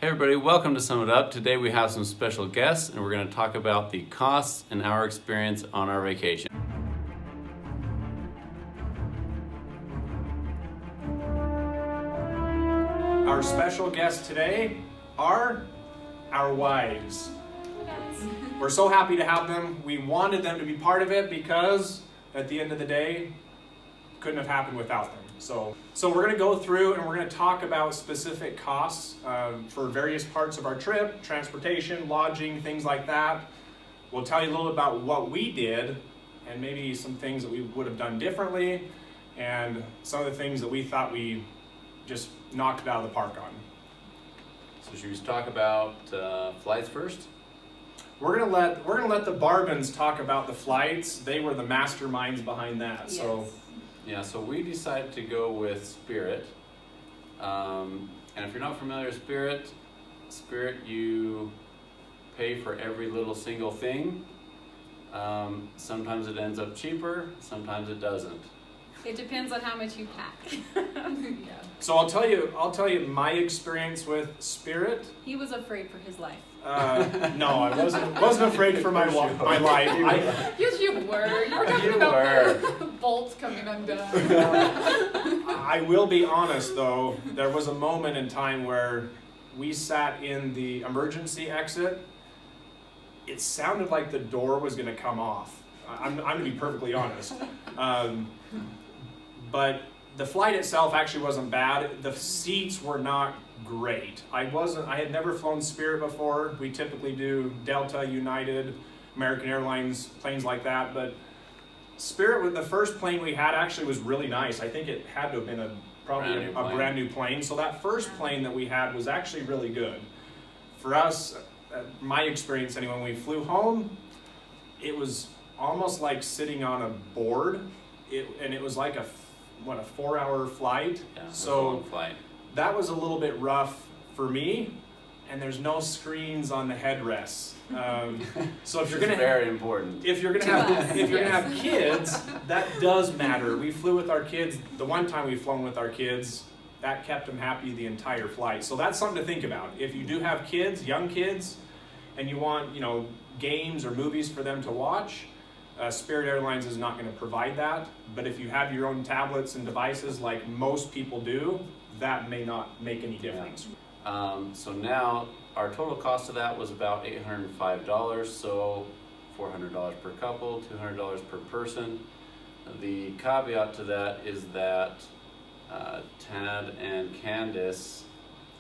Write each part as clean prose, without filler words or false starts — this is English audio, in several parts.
Hey everybody, welcome to SumItUp. Today we have some special guests and we're going to talk about the costs and our experience on our vacation. Our special guests today are our wives. We're so happy to have them. We wanted them to be part of it because at the end of the day, couldn't have happened without them. So we're going to go through and we're going to talk about specific costs for various parts of our trip, transportation, lodging, things like that. We'll tell you a little about what we did and maybe some things that we would have done differently and some of the things that we thought we just knocked it out of the park on. So should we talk about flights first? We're gonna let the Barbans talk about the flights. They were the masterminds behind that. Yes. So we decided to go with Spirit. And if you're not familiar with Spirit, you pay for every little single thing. Sometimes it ends up cheaper, sometimes it doesn't. It depends on how much you pack. Yeah. So I'll tell you my experience with Spirit. He was afraid for his life. No, I wasn't afraid for my life. Yes, you were. You were talking about bolts coming undone. I will be honest though, there was a moment in time where we sat in the emergency exit. It sounded like the door was going to come off. I'm going to be perfectly honest. But the flight itself actually wasn't bad. The seats were not great. I had never flown Spirit before. We typically do Delta, United, American Airlines, planes like that. But Spirit, with the first plane we had, actually was really nice. I think it had to have been probably a brand new plane. So that first plane that we had was actually really good. For us, my experience anyway, when we flew home, it was almost like sitting on a board. And it was like a 4-hour flight. Yeah, so a long flight. That was a little bit rough for me, and there's no screens on the headrests. So if you're gonna very important. If you're gonna have kids, that does matter. We flew with our kids. The one time we've flown with our kids, that kept them happy the entire flight. So that's something to think about. If you do have kids, young kids, and you want games or movies for them to watch, Spirit Airlines is not going to provide that, but if you have your own tablets and devices like most people do, that may not make any difference. Yeah. So now our total cost of that was about $805, so $400 per couple, $200 per person. The caveat to that is that Tad and Candace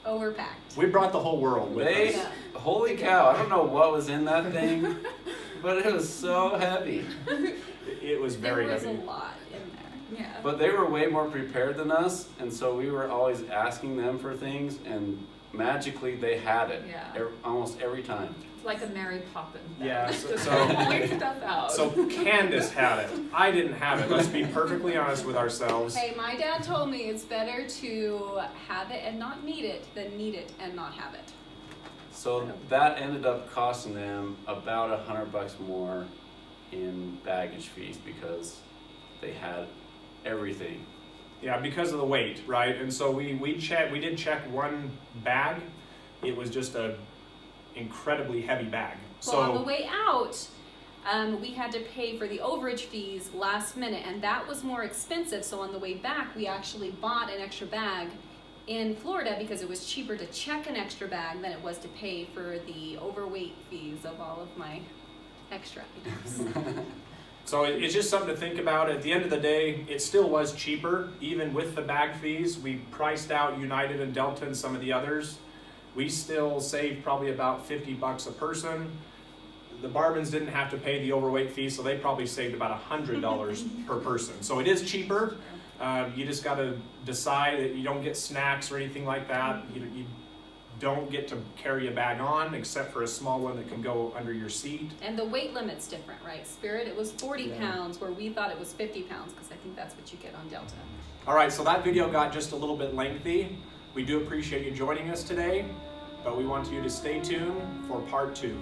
Overpacked. We brought the whole world with us. Holy cow, I don't know what was in that thing, but it was so heavy. It was very heavy. There was a lot in there. Yeah. But they were way more prepared than us, and so we were always asking them for things, and magically they had it. Yeah. Almost every time. Like a Mary Poppins. Yeah, Just so point stuff out. So Candace had it. I didn't have it. Let's be perfectly honest with ourselves. Hey, my dad told me it's better to have it and not need it than need it and not have it. So that ended up costing them about $100 more in baggage fees because they had everything. Yeah, because of the weight, right? And so we did check one bag. It was just a incredibly heavy bag. Well, on the way out, we had to pay for the overage fees last minute, and that was more expensive. So on the way back, we actually bought an extra bag in Florida because it was cheaper to check an extra bag than it was to pay for the overweight fees of all of my extra items. So it's just something to think about. At the end of the day, it still was cheaper, even with the bag fees. We priced out United and Delta and some of the others. We still saved probably about $50 a person. The Barbans didn't have to pay the overweight fee, so they probably saved about $100 per person. So it is cheaper. You just got to decide that you don't get snacks or anything like that. You don't get to carry a bag on, except for a small one that can go under your seat. And the weight limit's different, right? Spirit, it was 40 pounds, where we thought it was 50 pounds, because I think that's what you get on Delta. All right, so that video got just a little bit lengthy. We do appreciate you joining us today, but we want you to stay tuned for part 2.